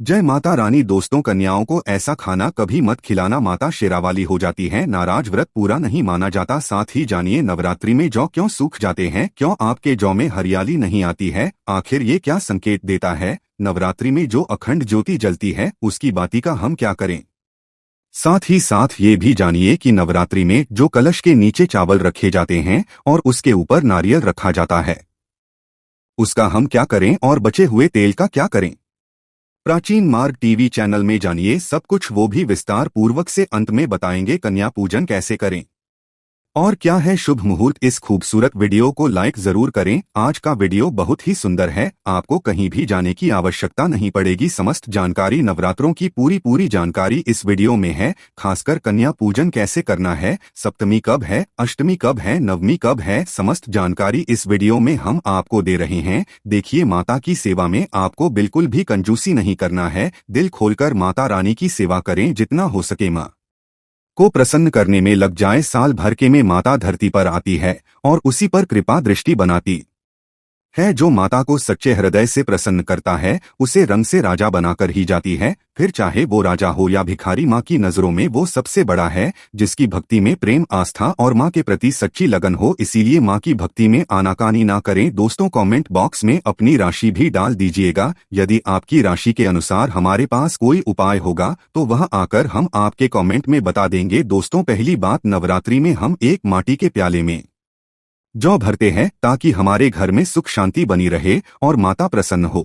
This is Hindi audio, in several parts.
जय माता रानी। दोस्तों, कन्याओं को ऐसा खाना कभी मत खिलाना, माता शेरावाली हो जाती है नाराज, व्रत पूरा नहीं माना जाता। साथ ही जानिए नवरात्रि में जौ क्यों सूख जाते हैं, क्यों आपके जौ में हरियाली नहीं आती है, आखिर ये क्या संकेत देता है। नवरात्रि में जो अखंड ज्योति जलती है उसकी बाती का हम क्या करें। साथ ही साथ ये भी जानिए कि नवरात्रि में जो कलश के नीचे चावल रखे जाते हैं और उसके ऊपर नारियल रखा जाता है उसका हम क्या करें और बचे हुए तेल का क्या करें। प्राचीन मार्ग टीवी चैनल में जानिए सब कुछ, वो भी विस्तार पूर्वक से अंत में बताएंगे कन्या पूजन कैसे करें और क्या है शुभ मुहूर्त। इस खूबसूरत वीडियो को लाइक जरूर करें। आज का वीडियो बहुत ही सुंदर है, आपको कहीं भी जाने की आवश्यकता नहीं पड़ेगी। समस्त जानकारी, नवरात्रों की पूरी जानकारी इस वीडियो में है। खासकर कन्या पूजन कैसे करना है, सप्तमी कब है, अष्टमी कब है, नवमी कब है, समस्त जानकारी इस वीडियो में हम आपको दे रहे हैं। देखिए, माता की सेवा में आपको बिल्कुल भी कंजूसी नहीं करना है। दिल खोलकर माता रानी की सेवा करें, जितना हो सके माँ को प्रसन्न करने में लग जाए। साल भर के में माता धरती पर आती है और उसी पर कृपा दृष्टि बनाती है। जो माता को सच्चे हृदय से प्रसन्न करता है उसे रंग से राजा बनाकर ही जाती है, फिर चाहे वो राजा हो या भिखारी। माँ की नजरों में वो सबसे बड़ा है जिसकी भक्ति में प्रेम, आस्था और माँ के प्रति सच्ची लगन हो। इसीलिए माँ की भक्ति में आनाकानी ना करें। दोस्तों, कमेंट बॉक्स में अपनी राशि भी डाल दीजिएगा। यदि आपकी राशि के अनुसार हमारे पास कोई उपाय होगा तो वह आकर हम आपके कमेंट में बता देंगे। दोस्तों, पहली बात, नवरात्रि में हम एक माटी के प्याले में जौ भरते हैं ताकि हमारे घर में सुख शांति बनी रहे और माता प्रसन्न हो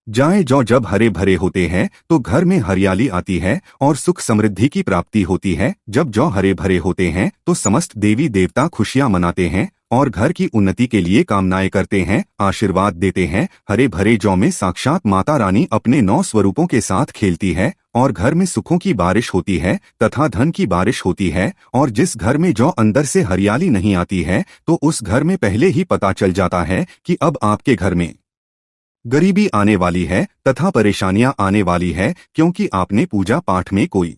जाए। जौ जब हरे भरे होते हैं तो घर में हरियाली आती है और सुख समृद्धि की प्राप्ति होती है। जब जौ हरे भरे होते हैं तो समस्त देवी देवता खुशियां मनाते हैं और घर की उन्नति के लिए कामनाएं करते हैं, आशीर्वाद देते हैं। हरे भरे जौ में साक्षात माता रानी अपने 9 स्वरूपों के साथ खेलती है और घर में सुखों की बारिश होती है तथा धन की बारिश होती है। और जिस घर में जौ अंदर से हरियाली नहीं आती है तो उस घर में पहले ही पता चल जाता है कि अब आपके घर में गरीबी आने वाली है तथा परेशानियां आने वाली है, क्योंकि आपने पूजा पाठ में कोई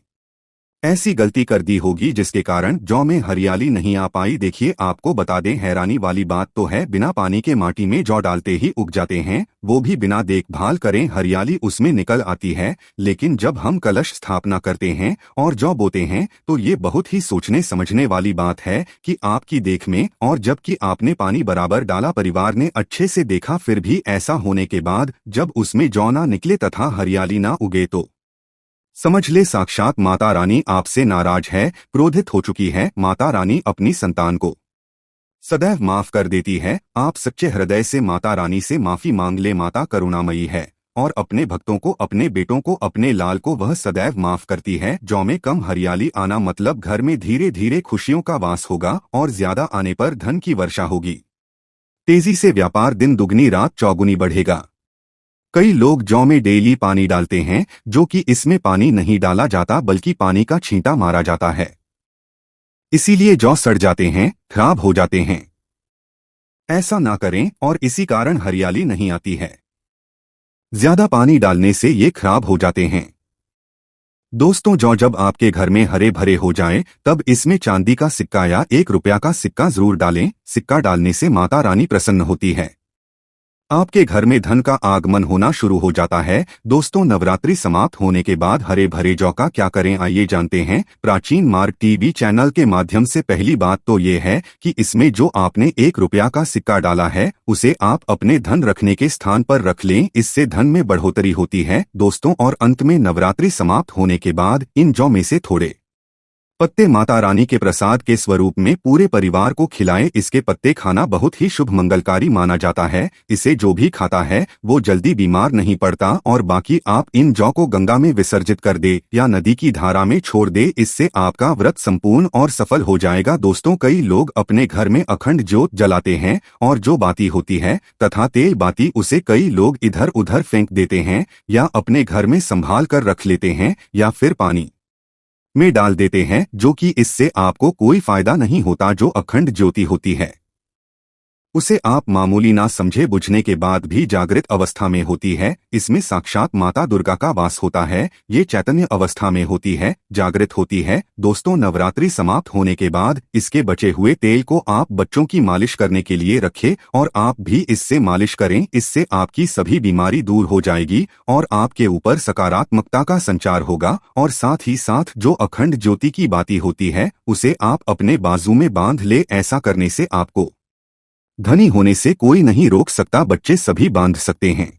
ऐसी गलती कर दी होगी जिसके कारण जौ में हरियाली नहीं आ पाई। देखिए, आपको बता दें, हैरानी वाली बात तो है, बिना पानी के माटी में जौ डालते ही उग जाते हैं, वो भी बिना देखभाल करें हरियाली उसमें निकल आती है। लेकिन जब हम कलश स्थापना करते हैं और जौ बोते हैं तो ये बहुत ही सोचने समझने वाली बात है कि आपकी देख में, और जबकि आपने पानी बराबर डाला, परिवार ने अच्छे से देखा, फिर भी ऐसा होने के बाद जब उसमें जौ ना निकले तथा हरियाली ना उगे तो समझ ले साक्षात माता रानी आपसे नाराज है, क्रोधित हो चुकी है। माता रानी अपनी संतान को सदैव माफ कर देती है। आप सच्चे हृदय से माता रानी से माफी मांग ले। माता करुणामयी है और अपने भक्तों को, अपने बेटों को, अपने लाल को वह सदैव माफ करती है। जौ में कम हरियाली आना मतलब घर में धीरे धीरे खुशियों का वास होगा और ज्यादा आने पर धन की वर्षा होगी। तेजी से व्यापार, दिन दुगनी रात चौगुनी बढ़ेगा। कई लोग जौ में डेली पानी डालते हैं, जो कि इसमें पानी नहीं डाला जाता बल्कि पानी का छींटा मारा जाता है। इसीलिए जौ सड़ जाते हैं, खराब हो जाते हैं। ऐसा ना करें और इसी कारण हरियाली नहीं आती है। ज्यादा पानी डालने से ये खराब हो जाते हैं। दोस्तों, जौ जब आपके घर में हरे भरे हो जाए तब इसमें चांदी का सिक्का या 1 रुपया का सिक्का जरूर डालें। सिक्का डालने से माता रानी प्रसन्न होती है, आपके घर में धन का आगमन होना शुरू हो जाता है। दोस्तों, नवरात्रि समाप्त होने के बाद हरे भरे जौ का क्या करें, आइए जानते हैं। प्राचीन मार्ग टीवी चैनल के माध्यम से पहली बात तो ये है कि इसमें जो आपने 1 रुपया का सिक्का डाला है उसे आप अपने धन रखने के स्थान पर रख लें, इससे धन में बढ़ोतरी होती है। दोस्तों, और अंत में नवरात्रि समाप्त होने के बाद इन जौ में से थोड़े पत्ते माता रानी के प्रसाद के स्वरूप में पूरे परिवार को खिलाएं। इसके पत्ते खाना बहुत ही शुभ मंगलकारी माना जाता है। इसे जो भी खाता है वो जल्दी बीमार नहीं पड़ता। और बाकी आप इन जौ को गंगा में विसर्जित कर दे या नदी की धारा में छोड़ दे, इससे आपका व्रत संपूर्ण और सफल हो जाएगा। दोस्तों, कई लोग अपने घर में अखंड ज्योत जलाते हैं और जो बाती होती है तथा तेल बाती, उसे कई लोग इधर उधर फेंक देते हैं या अपने घर में संभाल कर रख लेते हैं या फिर पानी में डाल देते हैं, जो कि इससे आपको कोई फायदा नहीं होता। जो अखंड ज्योति होती है उसे आप मामूली ना समझे बुझने के बाद भी जागृत अवस्था में होती है। इसमें साक्षात माता दुर्गा का वास होता है। ये चैतन्य अवस्था में होती है, जागृत होती है। दोस्तों, नवरात्रि समाप्त होने के बाद इसके बचे हुए तेल को आप बच्चों की मालिश करने के लिए रखें और आप भी इससे मालिश करें। इससे आपकी सभी बीमारी दूर हो जाएगी और आपके ऊपर सकारात्मकता का संचार होगा। और साथ ही साथ जो अखंड ज्योति की बाती होती है उसे आप अपने बाजू में बांध ले। ऐसा करने से आपको धनी होने से कोई नहीं रोक सकता। बच्चे सभी बांध सकते हैं।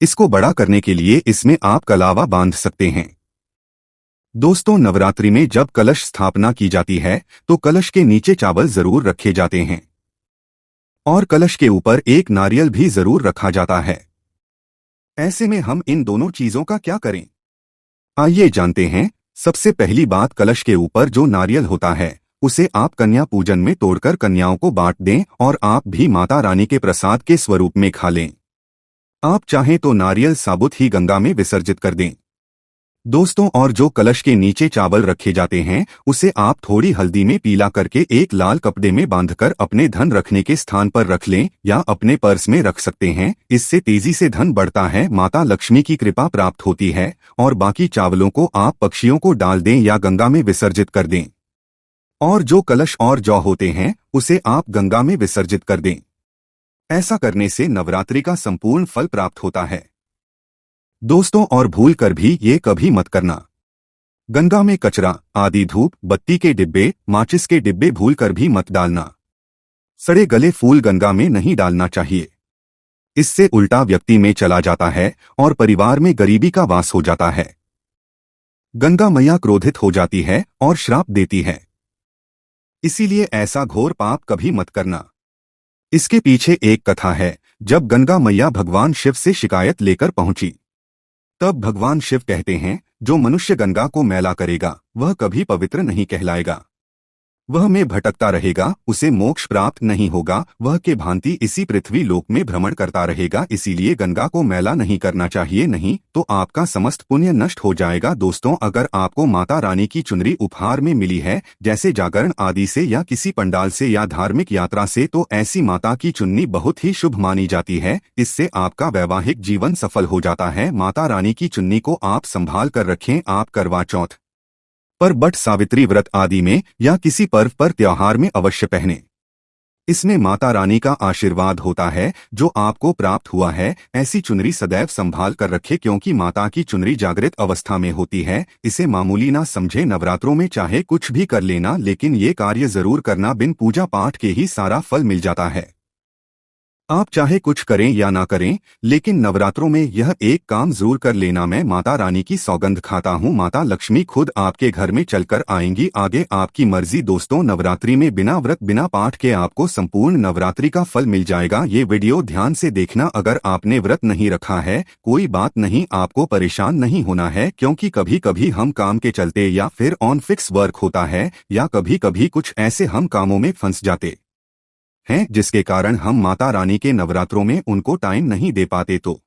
इसको बड़ा करने के लिए इसमें आप कलावा बांध सकते हैं। दोस्तों, नवरात्रि में जब कलश स्थापना की जाती है तो कलश के नीचे चावल जरूर रखे जाते हैं और कलश के ऊपर एक नारियल भी जरूर रखा जाता है। ऐसे में हम इन दोनों चीजों का क्या करें, आइए जानते हैं। सबसे पहली बात, कलश के ऊपर जो नारियल होता है उसे आप कन्या पूजन में तोड़कर कन्याओं को बांट दें और आप भी माता रानी के प्रसाद के स्वरूप में खा लें। आप चाहें तो नारियल साबुत ही गंगा में विसर्जित कर दें। दोस्तों, और जो कलश के नीचे चावल रखे जाते हैं उसे आप थोड़ी हल्दी में पीला करके एक लाल कपड़े में बांधकर अपने धन रखने के स्थान पर रख लें या अपने पर्स में रख सकते हैं। इससे तेजी से धन बढ़ता है, माता लक्ष्मी की कृपा प्राप्त होती है। और बाकी चावलों को आप पक्षियों को डाल दें या गंगा में विसर्जित कर दें। और जो कलश और जौ होते हैं उसे आप गंगा में विसर्जित कर दें। ऐसा करने से नवरात्रि का संपूर्ण फल प्राप्त होता है। दोस्तों, और भूल कर भी ये कभी मत करना, गंगा में कचरा आदि धूप बत्ती के डिब्बे माचिस के डिब्बे भूल कर भी मत डालना। सड़े गले फूल गंगा में नहीं डालना चाहिए। इससे उल्टा व्यक्ति में चला जाता है और परिवार में गरीबी का वास हो जाता है। गंगा मैया क्रोधित हो जाती है और श्राप देती है। इसीलिए ऐसा घोर पाप कभी मत करना। इसके पीछे एक कथा है। जब गंगा मैया भगवान शिव से शिकायत लेकर पहुंची तब भगवान शिव कहते हैं, जो मनुष्य गंगा को मैला करेगा वह कभी पवित्र नहीं कहलाएगा। वह में भटकता रहेगा, उसे मोक्ष प्राप्त नहीं होगा। वह के भांति इसी पृथ्वी लोक में भ्रमण करता रहेगा। इसीलिए गंगा को मैला नहीं करना चाहिए, नहीं तो आपका समस्त पुण्य नष्ट हो जाएगा। दोस्तों, अगर आपको माता रानी की चुनरी उपहार में मिली है, जैसे जागरण आदि से या किसी पंडाल से या धार्मिक यात्रा से, तो ऐसी माता की चुन्नी बहुत ही शुभ मानी जाती है। इससे आपका वैवाहिक जीवन सफल हो जाता है। माता रानी की चुन्नी को आप संभाल कर रखें। आप करवा चौथ पर, बट सावित्री व्रत आदि में या किसी पर्व पर त्योहार में अवश्य पहने। इसमें माता रानी का आशीर्वाद होता है जो आपको प्राप्त हुआ है। ऐसी चुनरी सदैव संभाल कर रखे, क्योंकि माता की चुनरी जागृत अवस्था में होती है। इसे मामूली ना समझे। नवरात्रों में चाहे कुछ भी कर लेना, लेकिन ये कार्य जरूर करना। बिन पूजा पाठ के ही सारा फल मिल जाता है। आप चाहे कुछ करें या ना करें, लेकिन नवरात्रों में यह एक काम जरूर कर लेना। मैं माता रानी की सौगंध खाता हूँ, माता लक्ष्मी खुद आपके घर में चलकर आएंगी। आगे आपकी मर्जी। दोस्तों, नवरात्रि में बिना व्रत बिना पाठ के आपको संपूर्ण नवरात्रि का फल मिल जाएगा। ये वीडियो ध्यान से देखना। अगर आपने व्रत नहीं रखा है, कोई बात नहीं, आपको परेशान नहीं होना है, क्योंकि कभी कभी हम काम के चलते या फिर ऑन फिक्स वर्क होता है या कभी कभी कुछ ऐसे हम कामों में फंस जाते हैं जिसके कारण हम माता रानी के नवरात्रों में उनको टाइम नहीं दे पाते। तो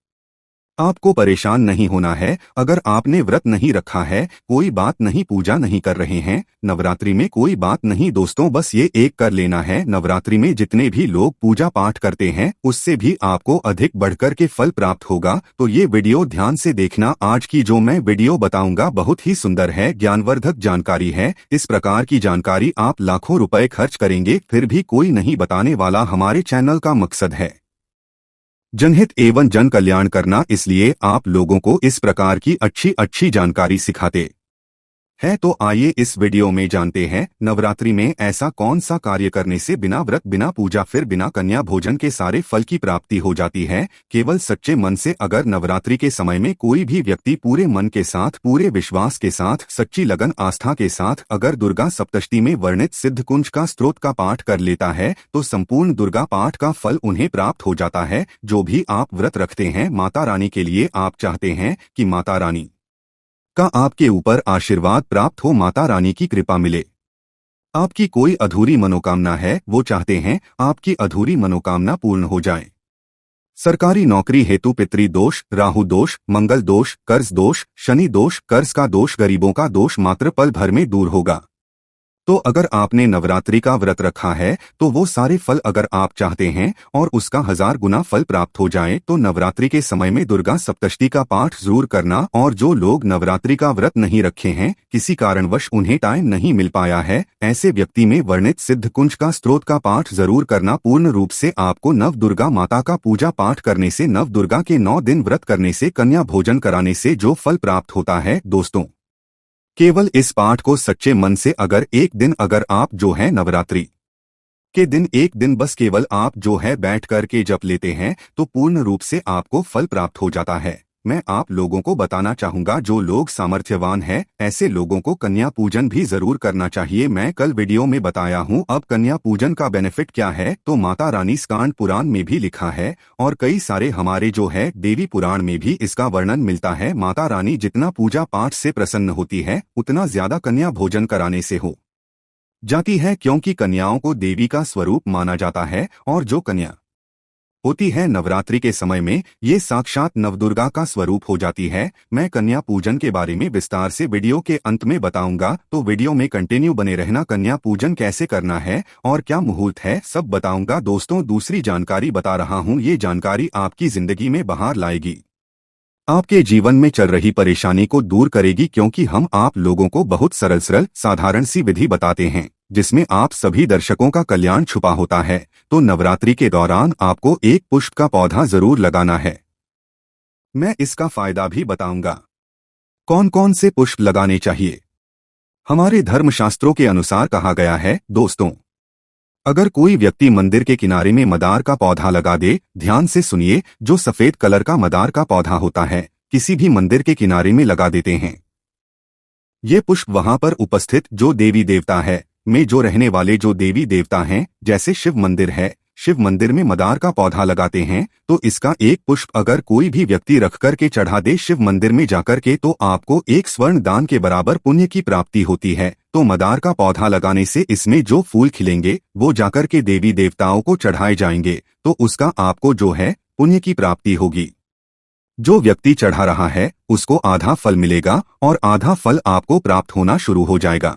आपको परेशान नहीं होना है। अगर आपने व्रत नहीं रखा है, कोई बात नहीं, पूजा नहीं कर रहे हैं नवरात्रि में, कोई बात नहीं। दोस्तों, बस ये एक कर लेना है। नवरात्रि में जितने भी लोग पूजा पाठ करते हैं उससे भी आपको अधिक बढ़कर के फल प्राप्त होगा। तो ये वीडियो ध्यान से देखना। आज की जो मैं वीडियो बताऊंगा बहुत ही सुंदर है, ज्ञानवर्धक जानकारी है। इस प्रकार की जानकारी आप लाखों रुपए खर्च करेंगे फिर भी कोई नहीं बताने वाला। हमारे चैनल का मकसद है जनहित एवं जन कल्याण करना, इसलिए आप लोगों को इस प्रकार की अच्छी अच्छी जानकारी सिखाते है। तो आइए इस वीडियो में जानते हैं, नवरात्रि में ऐसा कौन सा कार्य करने से बिना व्रत बिना पूजा फिर बिना कन्या भोजन के सारे फल की प्राप्ति हो जाती है, केवल सच्चे मन से। अगर नवरात्रि के समय में कोई भी व्यक्ति पूरे मन के साथ, पूरे विश्वास के साथ, सच्ची लगन आस्था के साथ अगर दुर्गा सप्तशती में वर्णित सिद्ध कुंज का स्तोत्र का पाठ कर लेता है तो संपूर्ण दुर्गा पाठ का फल उन्हें प्राप्त हो जाता है। जो भी आप व्रत रखते हैं माता रानी के लिए, आप चाहते हैं कि माता रानी का आपके ऊपर आशीर्वाद प्राप्त हो, माता रानी की कृपा मिले, आपकी कोई अधूरी मनोकामना है, वो चाहते हैं आपकी अधूरी मनोकामना पूर्ण हो जाए। सरकारी नौकरी हेतु पितृ दोष, राहु दोष, मंगल दोष, कर्ज दोष, शनि दोष, कर्ज का दोष, गरीबों का दोष मात्र पल भर में दूर होगा। तो अगर आपने नवरात्रि का व्रत रखा है तो वो सारे फल अगर आप चाहते हैं और उसका 1000 गुना फल प्राप्त हो जाए तो नवरात्रि के समय में दुर्गा सप्तशती का पाठ जरूर करना। और जो लोग नवरात्रि का व्रत नहीं रखे हैं, किसी कारणवश उन्हें टाइम नहीं मिल पाया है, ऐसे व्यक्ति में वर्णित सिद्ध कुंज का स्तोत्र का पाठ जरूर करना। पूर्ण रूप से आपको नव दुर्गा माता का पूजा पाठ करने से, नव दुर्गा के 9 दिन व्रत करने से, कन्या भोजन कराने से जो फल प्राप्त होता है दोस्तों, केवल इस पाठ को सच्चे मन से अगर एक दिन अगर आप जो है नवरात्रि के दिन एक दिन बस केवल आप जो है बैठ करके जप लेते हैं तो पूर्ण रूप से आपको फल प्राप्त हो जाता है। मैं आप लोगों को बताना चाहूंगा, जो लोग सामर्थ्यवान हैं ऐसे लोगों को कन्या पूजन भी जरूर करना चाहिए। मैं कल वीडियो में बताया हूं। अब कन्या पूजन का बेनिफिट क्या है तो माता रानी स्कांद पुराण में भी लिखा है और कई सारे हमारे जो है देवी पुराण में भी इसका वर्णन मिलता है। माता रानी जितना पूजा पाठ से प्रसन्न होती है उतना ज्यादा कन्या भोजन कराने से हो जाती है, क्योंकि कन्याओं को देवी का स्वरूप माना जाता है और जो कन्या होती है नवरात्रि के समय में ये साक्षात नवदुर्गा का स्वरूप हो जाती है। मैं कन्या पूजन के बारे में विस्तार से वीडियो के अंत में बताऊंगा, तो वीडियो में कंटिन्यू बने रहना। कन्या पूजन कैसे करना है और क्या मुहूर्त है सब बताऊंगा दोस्तों। दूसरी जानकारी बता रहा हूं, ये जानकारी आपकी जिंदगी में बहार लाएगी, आपके जीवन में चल रही परेशानी को दूर करेगी, क्योंकि हम आप लोगों को बहुत सरल सरल साधारण सी विधि बताते हैं जिसमें आप सभी दर्शकों का कल्याण छुपा होता है। तो नवरात्रि के दौरान आपको एक पुष्प का पौधा जरूर लगाना है। मैं इसका फायदा भी बताऊंगा, कौन कौन से पुष्प लगाने चाहिए। हमारे धर्मशास्त्रों के अनुसार कहा गया है दोस्तों, अगर कोई व्यक्ति मंदिर के किनारे में मदार का पौधा लगा दे, ध्यान से सुनिए, जो सफेद कलर का मदार का पौधा होता है किसी भी मंदिर के किनारे में लगा देते हैं, ये पुष्प वहां पर उपस्थित जो देवी देवता है में जो रहने वाले जो देवी देवता हैं, जैसे शिव मंदिर है, शिव मंदिर में मदार का पौधा लगाते हैं तो इसका एक पुष्प अगर कोई भी व्यक्ति रख कर के चढ़ा दे शिव मंदिर में जाकर के तो आपको एक स्वर्ण दान के बराबर पुण्य की प्राप्ति होती है। तो मदार का पौधा लगाने से इसमें जो फूल खिलेंगे वो जाकर के देवी देवताओं को चढ़ाए जाएंगे, तो उसका आपको जो है पुण्य की प्राप्ति होगी। जो व्यक्ति चढ़ा रहा है उसको आधा फल मिलेगा और आधा फल आपको प्राप्त होना शुरू हो जाएगा।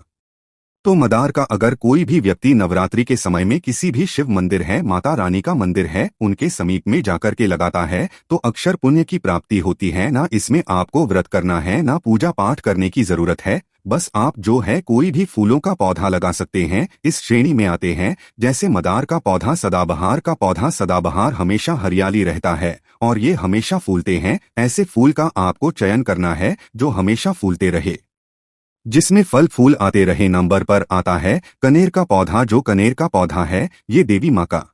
तो मदार का अगर कोई भी व्यक्ति नवरात्रि के समय में किसी भी शिव मंदिर है, माता रानी का मंदिर है, उनके समीप में जाकर के लगाता है तो अक्षर पुण्य की प्राप्ति होती है। ना इसमें आपको व्रत करना है, ना पूजा पाठ करने की जरूरत है, बस आप जो है कोई भी फूलों का पौधा लगा सकते हैं। इस श्रेणी में आते हैं जैसे मदार का पौधा, सदाबहार का पौधा। सदाबहार हमेशा हरियाली रहता है और ये हमेशा फूलते हैं। ऐसे फूल का आपको चयन करना है जो हमेशा फूलते रहे, जिसमें फल फूल आते रहे। नंबर पर आता है कनेर का पौधा। जो कनेर का पौधा है ये देवी माँ का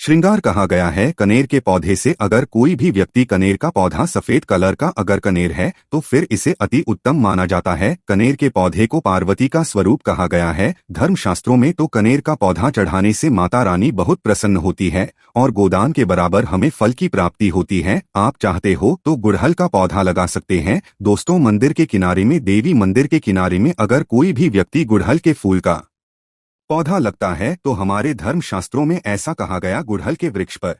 श्रृंगार कहा गया है। कनेर के पौधे से अगर कोई भी व्यक्ति कनेर का पौधा सफेद कलर का अगर कनेर है तो फिर इसे अति उत्तम माना जाता है। कनेर के पौधे को पार्वती का स्वरूप कहा गया है धर्मशास्त्रों में। तो कनेर का पौधा चढ़ाने से माता रानी बहुत प्रसन्न होती है और गोदान के बराबर हमें फल की प्राप्ति होती है। आप चाहते हो तो गुड़हल का पौधा लगा सकते हैं दोस्तों। मंदिर के किनारे में, देवी मंदिर के किनारे में अगर कोई भी व्यक्ति गुड़हल के फूल का पौधा लगता है तो हमारे धर्मशास्त्रों में ऐसा कहा गया, गुड़हल के वृक्ष पर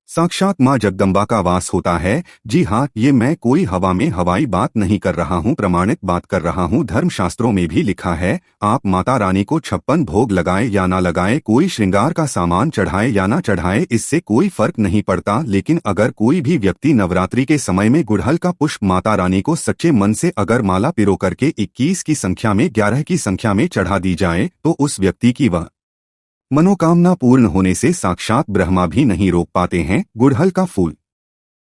साक्षात माँ जगदम्बा का वास होता है। जी हाँ, ये मैं कोई हवा में हवाई बात नहीं कर रहा हूँ, प्रमाणित बात कर रहा हूँ। धर्मशास्त्रों में भी लिखा है, आप माता रानी को 56 भोग लगाए या ना लगाए, कोई श्रृंगार का सामान चढ़ाए या ना चढ़ाए, इससे कोई फर्क नहीं पड़ता। लेकिन अगर कोई भी व्यक्ति नवरात्रि के समय में गुड़हल का पुष्प माता रानी को सच्चे मन से अगर माला पिरो करके 21 की संख्या में, 11 की संख्या में चढ़ा दी जाए तो उस व्यक्ति की वह मनोकामना पूर्ण होने से साक्षात ब्रह्मा भी नहीं रोक पाते हैं। गुड़हल का फूल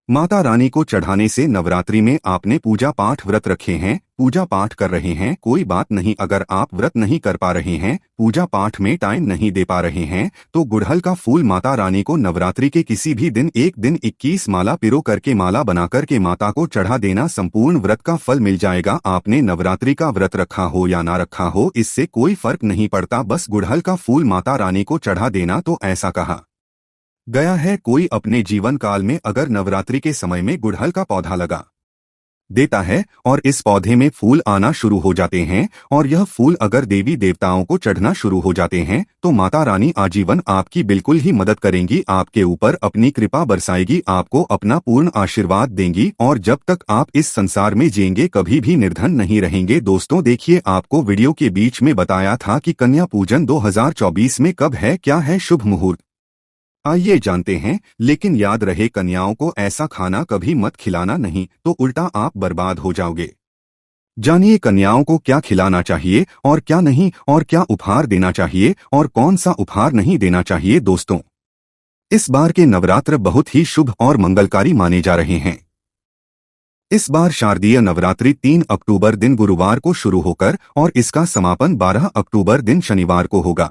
माता रानी को चढ़ाने से नवरात्रि में आपने पूजा पाठ व्रत रखे हैं, पूजा पाठ कर रहे हैं, कोई बात नहीं। अगर आप व्रत नहीं कर पा रहे हैं, पूजा पाठ में टाइम नहीं दे पा रहे हैं, तो गुड़हल का फूल माता रानी को नवरात्रि के किसी भी दिन एक दिन 21 माला पिरो करके माला बनाकर के माता को चढ़ा देना, संपूर्ण व्रत का फल मिल जाएगा। आपने नवरात्रि का व्रत रखा हो या ना रखा हो इससे कोई फर्क नहीं पड़ता, बस गुड़हल का फूल माता रानी को चढ़ा देना। तो ऐसा कहा गया है, कोई अपने जीवन काल में अगर नवरात्रि के समय में गुड़हल का पौधा लगा देता है और इस पौधे में फूल आना शुरू हो जाते हैं और यह फूल अगर देवी देवताओं को चढ़ना शुरू हो जाते हैं तो माता रानी आजीवन आपकी बिल्कुल ही मदद करेंगी, आपके ऊपर अपनी कृपा बरसाएगी, आपको अपना पूर्ण आशीर्वाद देंगी और जब तक आप इस संसार में जिएंगे कभी भी निर्धन नहीं रहेंगे। दोस्तों देखिए, आपको वीडियो के बीच में बताया था कि कन्या पूजन 2024 में कब है, क्या है शुभ मुहूर्त, आइए जानते हैं। लेकिन याद रहे, कन्याओं को ऐसा खाना कभी मत खिलाना, नहीं तो उल्टा आप बर्बाद हो जाओगे। जानिए कन्याओं को क्या खिलाना चाहिए और क्या नहीं, और क्या उपहार देना चाहिए और कौन सा उपहार नहीं देना चाहिए। दोस्तों, इस बार के नवरात्र बहुत ही शुभ और मंगलकारी माने जा रहे हैं। इस बार शारदीय नवरात्रि 3 अक्टूबर दिन गुरुवार को शुरू होकर और इसका समापन 12 अक्टूबर दिन शनिवार को होगा।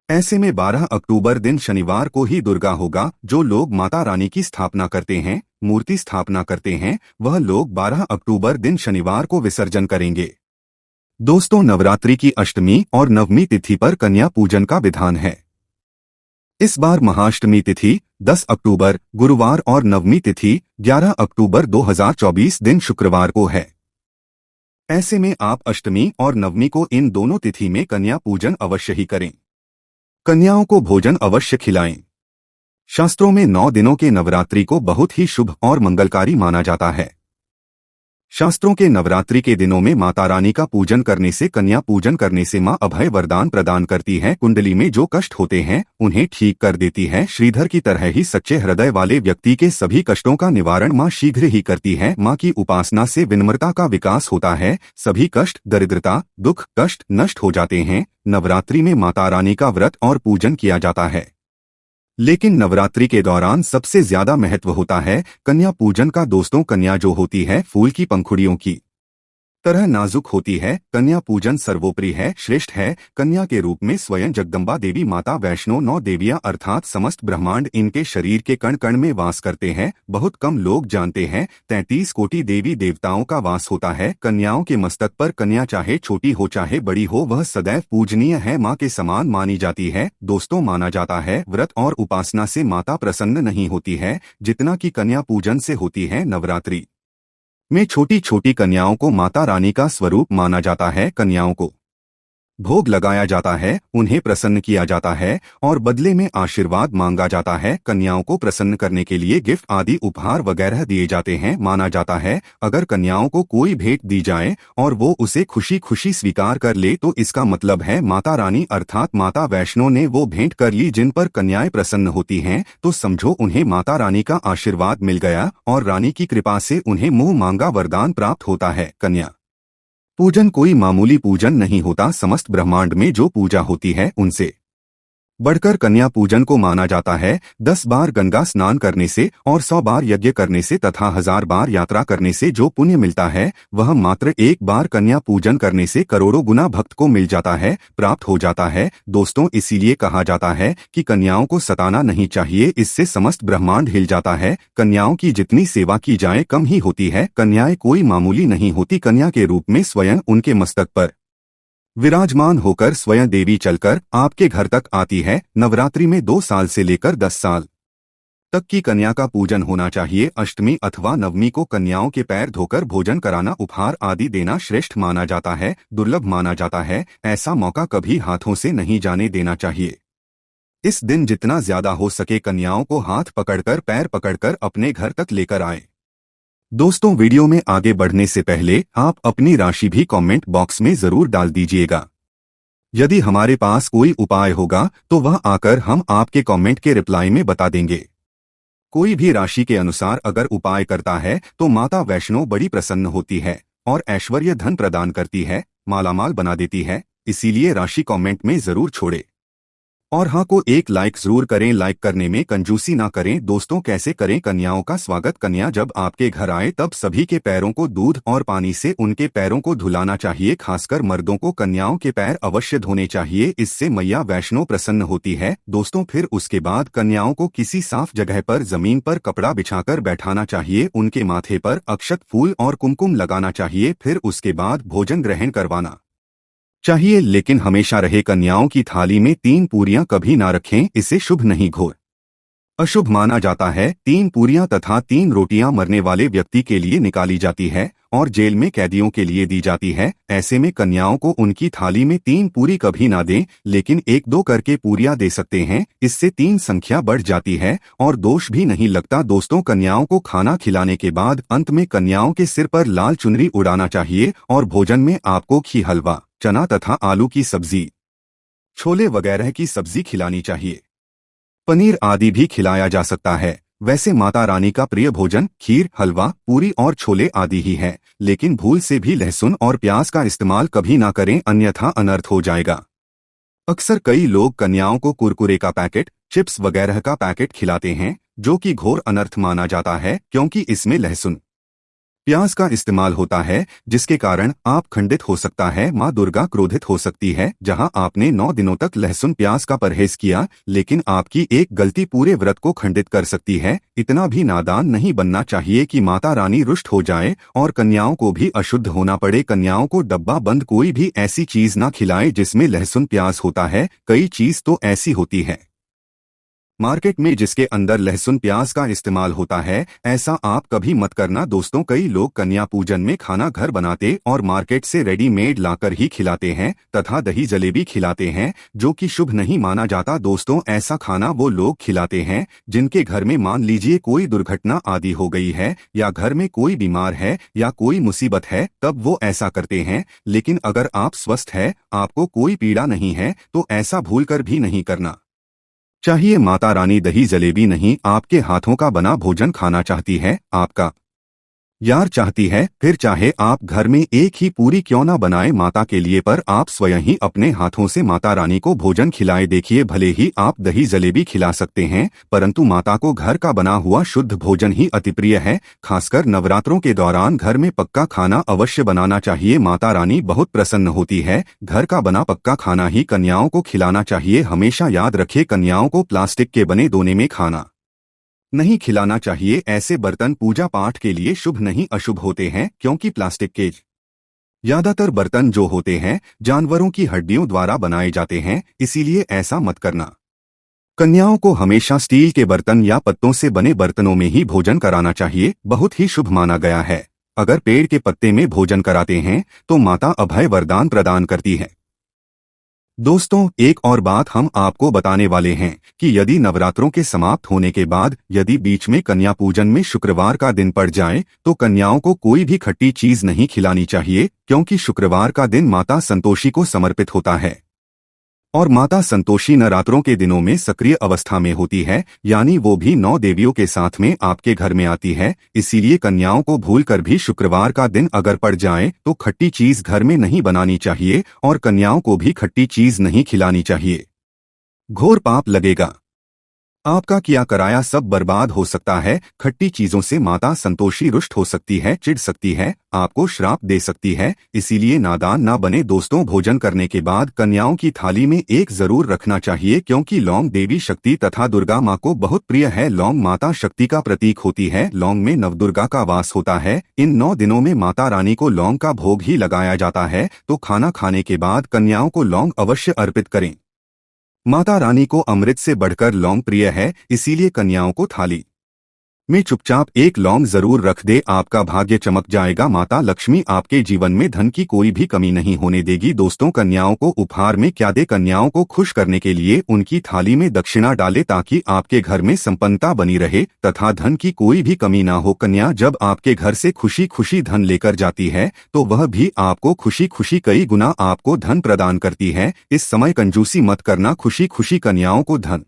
ऐसे में 12 अक्टूबर दिन शनिवार को ही दुर्गा होगा। जो लोग माता रानी की स्थापना करते हैं, मूर्ति स्थापना करते हैं, वह लोग 12 अक्टूबर दिन शनिवार को विसर्जन करेंगे। दोस्तों, नवरात्रि की अष्टमी और नवमी तिथि पर कन्या पूजन का विधान है। इस बार महाअष्टमी तिथि 10 अक्टूबर गुरुवार और नवमी तिथि 11 अक्टूबर 2024 दिन शुक्रवार को है। ऐसे में आप अष्टमी और नवमी को इन दोनों तिथि में कन्या पूजन अवश्य ही करें। कन्याओं को भोजन अवश्य खिलाएं। शास्त्रों में 9 दिनों के नवरात्रि को बहुत ही शुभ और मंगलकारी माना जाता है। शास्त्रों के नवरात्रि के दिनों में माता रानी का पूजन करने से, कन्या पूजन करने से मां अभय वरदान प्रदान करती है, कुंडली में जो कष्ट होते हैं उन्हें ठीक कर देती है। श्रीधर की तरह ही सच्चे हृदय वाले व्यक्ति के सभी कष्टों का निवारण मां शीघ्र ही करती है। मां की उपासना से विनम्रता का विकास होता है, सभी कष्ट, दरिद्रता, दुख, कष्ट नष्ट हो जाते हैं। नवरात्रि में माता रानी का व्रत और पूजन किया जाता है, लेकिन नवरात्रि के दौरान सबसे ज्यादा महत्व होता है कन्या पूजन का। दोस्तों, कन्या जो होती है फूल की पंखुड़ियों की तरह नाजुक होती है। कन्या पूजन सर्वोपरि है, श्रेष्ठ है। कन्या के रूप में स्वयं जगदम्बा देवी, माता वैष्णो, 9 देवियां अर्थात समस्त ब्रह्मांड इनके शरीर के कण कण में वास करते हैं। बहुत कम लोग जानते हैं 33 कोटि देवी देवताओं का वास होता है कन्याओं के मस्तक पर। कन्या चाहे छोटी हो चाहे बड़ी हो, वह सदैव पूजनीय है, माँ के समान मानी जाती है। दोस्तों, माना जाता है व्रत और उपासना से माता प्रसन्न नहीं होती है जितना कि कन्या पूजन से होती है। नवरात्रि में छोटी छोटी कन्याओं को माता रानी का स्वरूप माना जाता है। कन्याओं को भोग लगाया जाता है, उन्हें प्रसन्न किया जाता है और बदले में आशीर्वाद मांगा जाता है। कन्याओं को प्रसन्न करने के लिए गिफ्ट आदि उपहार वगैरह दिए जाते हैं। माना जाता है अगर कन्याओं को कोई भेंट दी जाए और वो उसे खुशी खुशी स्वीकार कर ले तो इसका मतलब है माता रानी अर्थात माता वैष्णो ने वो भेंट कर ली। जिन पर कन्याएं प्रसन्न होती हैं तो समझो उन्हें माता रानी का आशीर्वाद मिल गया और रानी की कृपा से उन्हें मुंह मांगा वरदान प्राप्त होता है। कन्या पूजन कोई मामूली पूजन नहीं होता। समस्त ब्रह्मांड में जो पूजा होती है उनसे बढ़कर कन्या पूजन को माना जाता है। 10 बार गंगा स्नान करने से और 100 बार यज्ञ करने से तथा 1000 बार यात्रा करने से जो पुण्य मिलता है वह मात्र एक बार कन्या पूजन करने से करोड़ों गुना भक्त को मिल जाता है, प्राप्त हो जाता है। दोस्तों, इसीलिए कहा जाता है कि कन्याओं को सताना नहीं चाहिए, इससे समस्त ब्रह्मांड हिल जाता है। कन्याओं की जितनी सेवा की जाए कम ही होती है। कन्याएं कोई मामूली नहीं होती। कन्या के रूप में स्वयं उनके मस्तक पर विराजमान होकर स्वयं देवी चलकर आपके घर तक आती है। नवरात्रि में 2 साल से लेकर 10 साल तक की कन्या का पूजन होना चाहिए। अष्टमी अथवा नवमी को कन्याओं के पैर धोकर भोजन कराना, उपहार आदि देना श्रेष्ठ माना जाता है, दुर्लभ माना जाता है। ऐसा मौका कभी हाथों से नहीं जाने देना चाहिए। इस दिन जितना ज्यादा हो सके कन्याओं को हाथ पकड़कर, पैर पकड़कर अपने घर तक लेकर आए। दोस्तों, वीडियो में आगे बढ़ने से पहले आप अपनी राशि भी कमेंट बॉक्स में जरूर डाल दीजिएगा। यदि हमारे पास कोई उपाय होगा तो वह आकर हम आपके कमेंट के रिप्लाई में बता देंगे। कोई भी राशि के अनुसार अगर उपाय करता है तो माता वैष्णो बड़ी प्रसन्न होती है और ऐश्वर्य धन प्रदान करती है, मालामाल बना देती है। इसीलिए राशि कमेंट में जरूर छोड़े और हाँ को एक लाइक जरूर करें। लाइक करने में कंजूसी ना करें। दोस्तों, कैसे करें कन्याओं का स्वागत? कन्या जब आपके घर आए तब सभी के पैरों को दूध और पानी से उनके पैरों को धुलाना चाहिए। खासकर मर्दों को कन्याओं के पैर अवश्य धोने चाहिए, इससे मैया वैष्णो प्रसन्न होती है। दोस्तों, फिर उसके बाद कन्याओं को किसी साफ जगह पर जमीन पर कपड़ा बिछाकर बैठाना चाहिए, उनके माथे पर अक्षत, फूल और कुमकुम लगाना चाहिए। फिर उसके बाद भोजन ग्रहण करवाना चाहिए, लेकिन हमेशा रहे कन्याओं की थाली में 3 पूरियां कभी ना रखें, इसे शुभ नहीं घोर अशुभ माना जाता है। 3 पूरियां तथा 3 रोटियां मरने वाले व्यक्ति के लिए निकाली जाती है और जेल में कैदियों के लिए दी जाती है। ऐसे में कन्याओं को उनकी थाली में 3 पूरी कभी ना दें, लेकिन 1-2 करके पूरियां दे सकते हैं। इससे 3 संख्या बढ़ जाती है और दोष भी नहीं लगता। दोस्तों, कन्याओं को खाना खिलाने के बाद अंत में कन्याओं के सिर पर लाल चुनरी उड़ाना चाहिए और भोजन में आपको घी, हलवा, चना तथा आलू की सब्जी, छोले वगैरह की सब्जी खिलानी चाहिए। पनीर आदि भी खिलाया जा सकता है। वैसे माता रानी का प्रिय भोजन खीर, हलवा, पूरी और छोले आदि ही है, लेकिन भूल से भी लहसुन और प्याज का इस्तेमाल कभी ना करें, अन्यथा अनर्थ हो जाएगा। अक्सर कई लोग कन्याओं को कुरकुरे का पैकेट, चिप्स वगैरह का पैकेट खिलाते हैं, जो कि घोर अनर्थ माना जाता है, क्योंकि इसमें लहसुन, प्याज का इस्तेमाल होता है, जिसके कारण आप खंडित हो सकता है। माँ दुर्गा क्रोधित हो सकती है। जहां आपने 9 दिनों तक लहसुन प्याज का परहेज किया, लेकिन आपकी एक गलती पूरे व्रत को खंडित कर सकती है। इतना भी नादान नहीं बनना चाहिए कि माता रानी रुष्ट हो जाए और कन्याओं को भी अशुद्ध होना पड़े। कन्याओं को डब्बा बंद कोई भी ऐसी चीज ना खिलाएं जिसमें लहसुन प्याज होता है। कई चीज तो ऐसी होती है मार्केट में जिसके अंदर लहसुन प्याज का इस्तेमाल होता है। ऐसा आप कभी मत करना। दोस्तों, कई लोग कन्या पूजन में खाना घर बनाते और मार्केट से रेडीमेड लाकर ही खिलाते हैं तथा दही जलेबी खिलाते हैं, जो कि शुभ नहीं माना जाता। दोस्तों, ऐसा खाना वो लोग खिलाते हैं जिनके घर में मान लीजिए कोई दुर्घटना आदि हो गई है या घर में कोई बीमार है या कोई मुसीबत है, तब वो ऐसा करते हैं। लेकिन अगर आप स्वस्थ है, आपको कोई पीड़ा नहीं है, तो ऐसा भूलकर भी नहीं करना चाहिए। माता रानी दही जलेबी नहीं, आपके हाथों का बना भोजन खाना चाहती है। आपका यार चाहती है, फिर चाहे आप घर में एक ही पूरी क्यों ना बनाए माता के लिए, पर आप स्वयं ही अपने हाथों से माता रानी को भोजन खिलाए देखिए। भले ही आप दही जलेबी खिला सकते हैं, परंतु माता को घर का बना हुआ शुद्ध भोजन ही अति प्रिय है। खासकर नवरात्रों के दौरान घर में पक्का खाना अवश्य बनाना चाहिए। माता रानी बहुत प्रसन्न होती है। घर का बना पक्का खाना ही कन्याओं को खिलाना चाहिए। हमेशा याद रखें, कन्याओं को प्लास्टिक के बने दोने में खाना नहीं खिलाना चाहिए। ऐसे बर्तन पूजा पाठ के लिए शुभ नहीं अशुभ होते हैं, क्योंकि प्लास्टिक के ज्यादातर बर्तन जो होते हैं जानवरों की हड्डियों द्वारा बनाए जाते हैं, इसीलिए ऐसा मत करना। कन्याओं को हमेशा स्टील के बर्तन या पत्तों से बने बर्तनों में ही भोजन कराना चाहिए। बहुत ही शुभ माना गया है। अगर पेड़ के पत्ते में भोजन कराते हैं तो माता अभय वरदान प्रदान करती है। दोस्तों, एक और बात हम आपको बताने वाले हैं कि यदि नवरात्रों के समाप्त होने के बाद यदि बीच में कन्या पूजन में शुक्रवार का दिन पड़ जाए तो कन्याओं को कोई भी खट्टी चीज नहीं खिलानी चाहिए, क्योंकि शुक्रवार का दिन माता संतोषी को समर्पित होता है और माता संतोषी नवरात्रों के दिनों में सक्रिय अवस्था में होती है, यानी वो भी 9 देवियों के साथ में आपके घर में आती है। इसीलिए कन्याओं को भूलकर भी शुक्रवार का दिन अगर पड़ जाए तो खट्टी चीज घर में नहीं बनानी चाहिए और कन्याओं को भी खट्टी चीज नहीं खिलानी चाहिए। घोर पाप लगेगा। आपका किया कराया सब बर्बाद हो सकता है। खट्टी चीजों से माता संतोषी रुष्ट हो सकती है, चिढ़ सकती है, आपको श्राप दे सकती है। इसीलिए नादान ना बने। दोस्तों, भोजन करने के बाद कन्याओं की थाली में एक जरूर रखना चाहिए, क्योंकि लौंग देवी शक्ति तथा दुर्गा माँ को बहुत प्रिय है। लौंग माता शक्ति का प्रतीक होती है। लौंग में नवदुर्गा का वास होता है। इन 9 दिनों में माता रानी को लौंग का भोग ही लगाया जाता है, तो खाना खाने के बाद कन्याओं को लौंग अवश्य अर्पित करें। माता रानी को अमृत से बढ़कर लौंग प्रिय है, इसीलिए कन्याओं को थाली में चुपचाप एक लौंग जरूर रख दे। आपका भाग्य चमक जाएगा। माता लक्ष्मी आपके जीवन में धन की कोई भी कमी नहीं होने देगी। दोस्तों, कन्याओं को उपहार में क्या दे? कन्याओं को खुश करने के लिए उनकी थाली में दक्षिणा डाले, ताकि आपके घर में संपन्नता बनी रहे तथा धन की कोई भी कमी ना हो। कन्या जब आपके घर से खुशी खुशी धन लेकर जाती है तो वह भी आपको खुशी खुशी कई गुना आपको धन प्रदान करती है। इस समय कंजूसी मत करना। खुशी खुशी कन्याओं को धन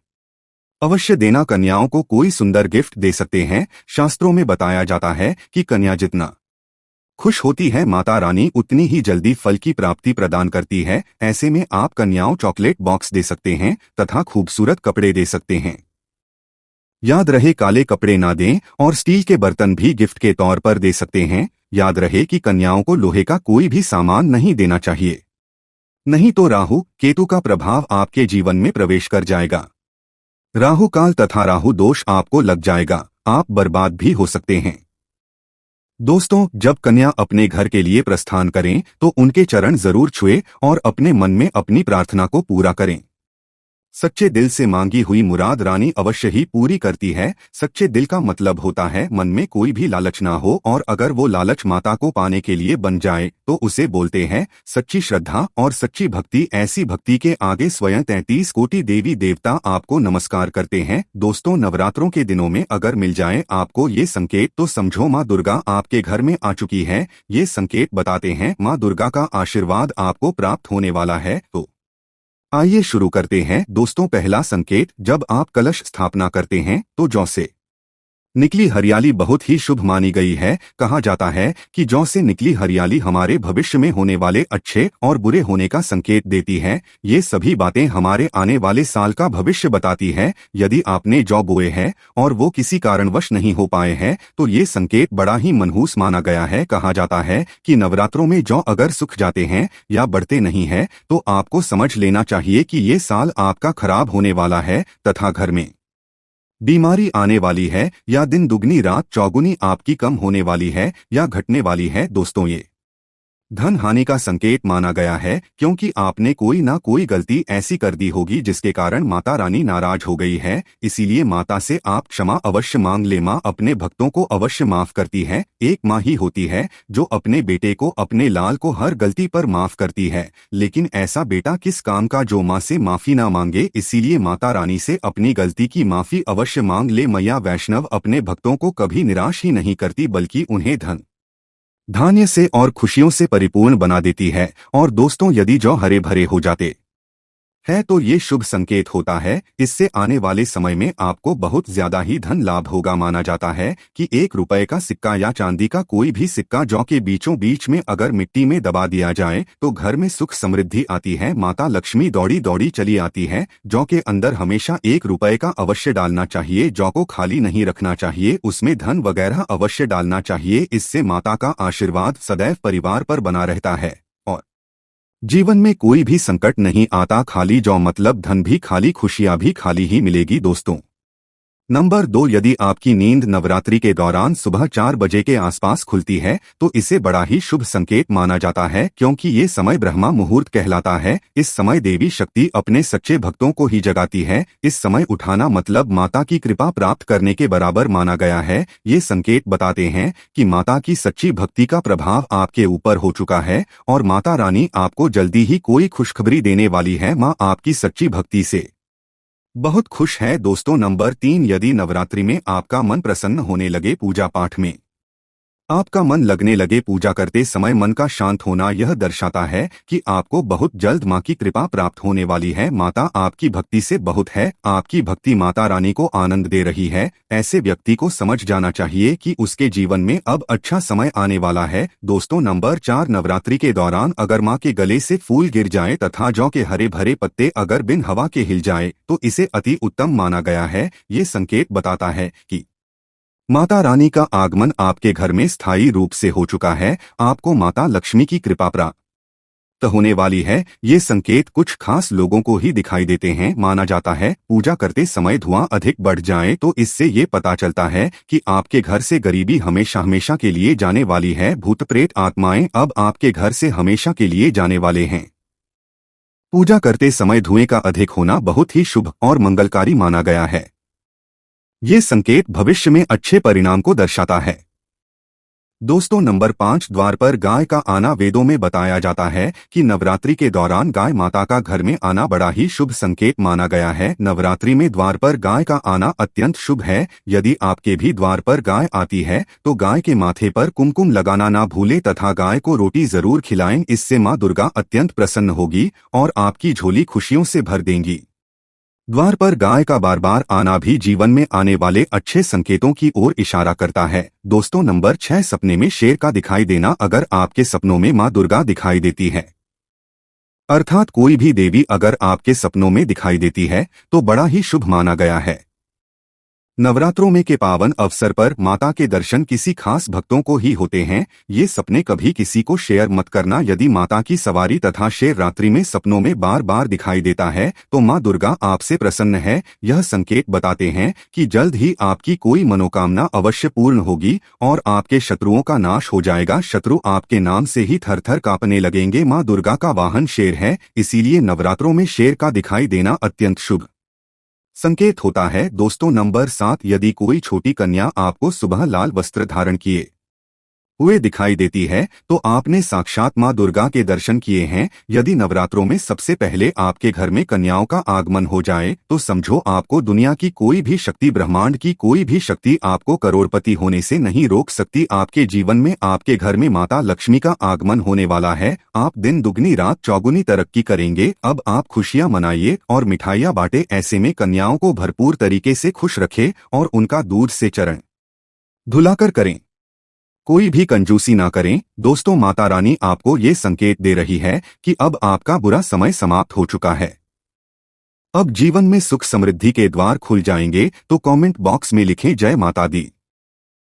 अवश्य देना। कन्याओं को कोई सुंदर गिफ्ट दे सकते हैं। शास्त्रों में बताया जाता है कि कन्या जितना खुश होती है, माता रानी उतनी ही जल्दी फल की प्राप्ति प्रदान करती है। ऐसे में आप कन्याओं चॉकलेट बॉक्स दे सकते हैं तथा खूबसूरत कपड़े दे सकते हैं। याद रहे, काले कपड़े ना दें और स्टील के बर्तन भी गिफ्ट के तौर पर दे सकते हैं। याद रहे कि कन्याओं को लोहे का कोई भी सामान नहीं देना चाहिए, नहीं तो राहु केतु का प्रभाव आपके जीवन में प्रवेश कर जाएगा। राहु काल तथा राहु दोष आपको लग जाएगा, आप बर्बाद भी हो सकते हैं। दोस्तों, जब कन्या अपने घर के लिए प्रस्थान करें तो उनके चरण जरूर छुए और अपने मन में अपनी प्रार्थना को पूरा करें। सच्चे दिल से मांगी हुई मुराद रानी अवश्य ही पूरी करती है। सच्चे दिल का मतलब होता है मन में कोई भी लालच ना हो, और अगर वो लालच माता को पाने के लिए बन जाए तो उसे बोलते हैं सच्ची श्रद्धा और सच्ची भक्ति। ऐसी भक्ति के आगे स्वयं 33 कोटि देवी देवता आपको नमस्कार करते हैं। दोस्तों, नवरात्रों के दिनों में अगर मिल जाए आपको ये संकेत तो समझो माँ दुर्गा आपके घर में आ चुकी है। ये संकेत बताते हैं माँ दुर्गा का आशीर्वाद आपको प्राप्त होने वाला है। तो आइए शुरू करते हैं दोस्तों। पहला संकेत, जब आप कलश स्थापना करते हैं तो जौ से निकली हरियाली बहुत ही शुभ मानी गई है। कहा जाता है कि जौ से निकली हरियाली हमारे भविष्य में होने वाले अच्छे और बुरे होने का संकेत देती है। ये सभी बातें हमारे आने वाले साल का भविष्य बताती है। यदि आपने जौ बोए हैं और वो किसी कारणवश नहीं हो पाए हैं तो ये संकेत बड़ा ही मनहूस माना गया है। कहा जाता है कि नवरात्रों में जौ अगर सूख जाते हैं या बढ़ते नहीं है तो आपको समझ लेना चाहिए कि ये साल आपका खराब होने वाला है तथा घर में बीमारी आने वाली है, या दिन दुगनी रात चौगुनी आपकी कम होने वाली है या घटने वाली है। दोस्तों, ये धन हानि का संकेत माना गया है, क्योंकि आपने कोई ना कोई गलती ऐसी कर दी होगी जिसके कारण माता रानी नाराज हो गई है। इसीलिए माता से आप क्षमा अवश्य मांग ले। माँ अपने भक्तों को अवश्य माफ करती है। एक माँ ही होती है जो अपने बेटे को, अपने लाल को हर गलती पर माफ करती है। लेकिन ऐसा बेटा किस काम का जो माँ से माफी ना मांगे। इसीलिए माता रानी से अपनी गलती की माफी अवश्य मांग ले। मैया वैष्णव अपने भक्तों को कभी निराश ही नहीं करती, बल्कि उन्हें धन धान्य से और खुशियों से परिपूर्ण बना देती है। और दोस्तों, यदि जौ हरे भरे हो जाते है तो ये शुभ संकेत होता है। इससे आने वाले समय में आपको बहुत ज्यादा ही धन लाभ होगा। माना जाता है कि 1 रुपए का सिक्का या चांदी का कोई भी सिक्का जौ के बीचों बीच में अगर मिट्टी में दबा दिया जाए तो घर में सुख समृद्धि आती है। माता लक्ष्मी दौड़ी दौड़ी चली आती है। जौ के अंदर हमेशा 1 रुपए का अवश्य डालना चाहिए। जौ को खाली नहीं रखना चाहिए, उसमें धन वगैरह अवश्य डालना चाहिए। इससे माता का आशीर्वाद सदैव परिवार पर बना रहता है और जीवन में कोई भी संकट नहीं आता। खाली जौ मतलब धन भी खाली, खुशियां भी खाली ही मिलेगी। दोस्तों, नंबर 2, यदि आपकी नींद नवरात्रि के दौरान सुबह 4 बजे के आसपास खुलती है तो इसे बड़ा ही शुभ संकेत माना जाता है, क्योंकि ये समय ब्रह्मा मुहूर्त कहलाता है। इस समय देवी शक्ति अपने सच्चे भक्तों को ही जगाती है। इस समय उठाना मतलब माता की कृपा प्राप्त करने के बराबर माना गया है। ये संकेत बताते हैं कि माता की सच्ची भक्ति का प्रभाव आपके ऊपर हो चुका है और माता रानी आपको जल्दी ही कोई खुशखबरी देने वाली है। माँ आपकी सच्ची भक्ति से बहुत खुश है। दोस्तों, नंबर 3, यदि नवरात्रि में आपका मन प्रसन्न होने लगे, पूजा पाठ में आपका मन लगने लगे, पूजा करते समय मन का शांत होना, यह दर्शाता है कि आपको बहुत जल्द माँ की कृपा प्राप्त होने वाली है। माता आपकी भक्ति से बहुत है। आपकी भक्ति माता रानी को आनंद दे रही है। ऐसे व्यक्ति को समझ जाना चाहिए कि उसके जीवन में अब अच्छा समय आने वाला है। दोस्तों, नंबर 4, नवरात्रि के दौरान अगर माँ के गले से फूल गिर जाए तथा जौ के हरे भरे पत्ते अगर बिन हवा के हिल जाए तो इसे अति उत्तम माना गया है। ये संकेत बताता है कि माता रानी का आगमन आपके घर में स्थायी रूप से हो चुका है। आपको माता लक्ष्मी की कृपा प्राप्त होने वाली है। ये संकेत कुछ खास लोगों को ही दिखाई देते हैं। माना जाता है पूजा करते समय धुआं अधिक बढ़ जाए तो इससे ये पता चलता है कि आपके घर से गरीबी हमेशा हमेशा के लिए जाने वाली है। भूत प्रेत आत्माएं अब आपके घर से हमेशा के लिए जाने वाले हैं। पूजा करते समय धुएं का अधिक होना बहुत ही शुभ और मंगलकारी माना गया है। ये संकेत भविष्य में अच्छे परिणाम को दर्शाता है। दोस्तों, नंबर 5, द्वार पर गाय का आना। वेदों में बताया जाता है कि नवरात्रि के दौरान गाय माता का घर में आना बड़ा ही शुभ संकेत माना गया है। नवरात्रि में द्वार पर गाय का आना अत्यंत शुभ है। यदि आपके भी द्वार पर गाय आती है तो गाय के माथे पर कुमकुम लगाना ना भूले तथा गाय को रोटी जरूर खिलाएं। इससे माँ दुर्गा अत्यंत प्रसन्न होगी और आपकी झोली खुशियों से भर देंगी। द्वार पर गाय का बार बार आना भी जीवन में आने वाले अच्छे संकेतों की ओर इशारा करता है। दोस्तों, नंबर 6, सपने में शेर का दिखाई देना। अगर आपके सपनों में माँ दुर्गा दिखाई देती है अर्थात कोई भी देवी अगर आपके सपनों में दिखाई देती है तो बड़ा ही शुभ माना गया है। नवरात्रों में के पावन अवसर पर माता के दर्शन किसी खास भक्तों को ही होते हैं। ये सपने कभी किसी को शेयर मत करना। यदि माता की सवारी तथा शेर रात्रि में सपनों में बार बार दिखाई देता है तो माँ दुर्गा आपसे प्रसन्न है। यह संकेत बताते हैं कि जल्द ही आपकी कोई मनोकामना अवश्य पूर्ण होगी और आपके शत्रुओं का नाश हो जाएगा। शत्रु आपके नाम से ही थर थर कांपने लगेंगे। माँ दुर्गा का वाहन शेर है, इसीलिए नवरात्रों में शेर का दिखाई देना अत्यंत शुभ संकेत होता है। दोस्तों, नंबर 7, यदि कोई छोटी कन्या आपको सुबह लाल वस्त्र धारण किए हुए दिखाई देती है तो आपने साक्षात माँ दुर्गा के दर्शन किए हैं। यदि नवरात्रों में सबसे पहले आपके घर में कन्याओं का आगमन हो जाए तो समझो आपको दुनिया की कोई भी शक्ति, ब्रह्मांड की कोई भी शक्ति आपको करोड़पति होने से नहीं रोक सकती। आपके जीवन में आपके घर में माता लक्ष्मी का आगमन होने वाला है। आप दिन दुगनी रात चौगुनी तरक्की करेंगे। अब आप खुशियां मनाइए और मिठाइयां बांटे। ऐसे में कन्याओं को भरपूर तरीके से खुश रखें और उनका दूध से चरण धुलाकर करें। कोई भी कंजूसी ना करें। दोस्तों, माता रानी आपको ये संकेत दे रही है कि अब आपका बुरा समय समाप्त हो चुका है। अब जीवन में सुख समृद्धि के द्वार खुल जाएंगे। तो कमेंट बॉक्स में लिखें जय माता दी।